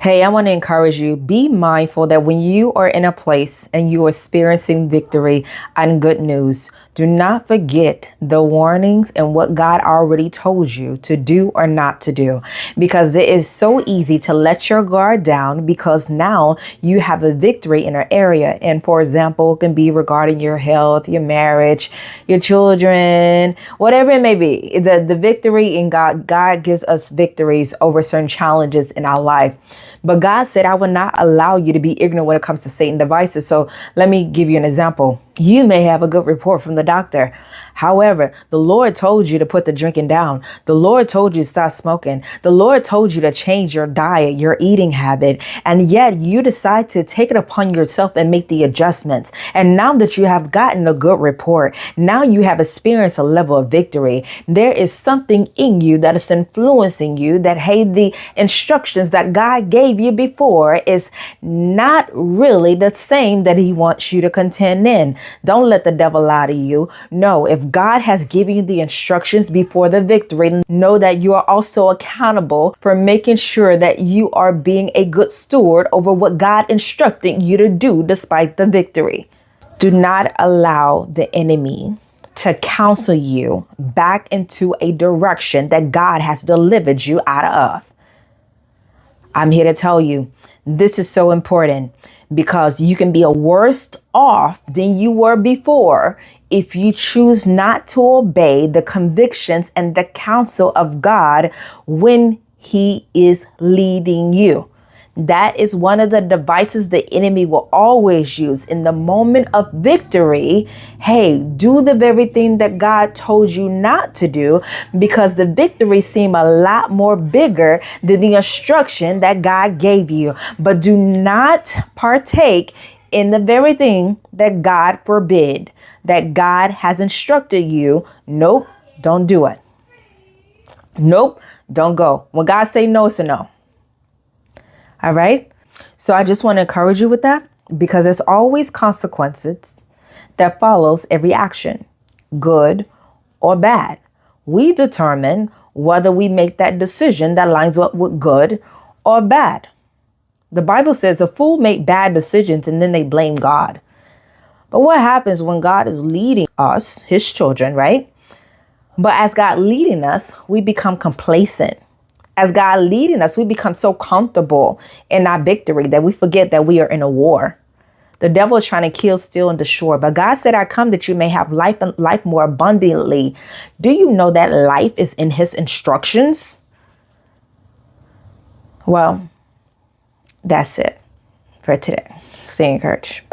Hey, I want to encourage you. Be mindful that when you are in a place and you are experiencing victory and good news, do not forget the warnings and what God already told you to do or not to do, because it is so easy to let your guard down because now you have a victory in an area. And for example, it can be regarding your health, your marriage, your children, whatever it may be. The victory in God gives us victories over certain challenges in our life. But God said, I will not allow you to be ignorant when it comes to Satan devices. So let me give you an example. You may have a good report from the doctor. However, the Lord told you to put the drinking down. The Lord told you to stop smoking. The Lord told you to change your diet, your eating habit. And yet you decide to take it upon yourself and make the adjustments. And now that you have gotten a good report, now you have experienced a level of victory. There is something in you that is influencing you that, hey, the instructions that God gave you before is not really the same that he wants you to contend in. Don't let the devil lie to you. No, if God has given you the instructions before the victory, know that you are also accountable for making sure that you are being a good steward over what God instructed you to do despite the victory. Do not allow the enemy to counsel you back into a direction that God has delivered you out of. I'm here to tell you, this is so important because you can be worse off than you were before if you choose not to obey the convictions and the counsel of God when he is leading you. That is one of the devices the enemy will always use in the moment of victory. Hey, do the very thing that God told you not to do, because the victory seems a lot more bigger than the instruction that God gave you. But do not partake in the very thing that God forbid, that God has instructed you. Nope, don't do it. Nope, don't go. When God say no, it's a no. All right. So I just want to encourage you with that, because there's always consequences that follows every action, good or bad. We determine whether we make that decision that lines up with good or bad. The Bible says a fool make bad decisions and then they blame God. But what happens when God is leading us, his children, right? But as God leading us, we become complacent. As God leading us, we become so comfortable in our victory that we forget that we are in a war. The devil is trying to kill, steal, and destroy. But God said, I come that you may have life and life more abundantly. Do you know that life is in his instructions? Well, that's it for today. Stay encouraged.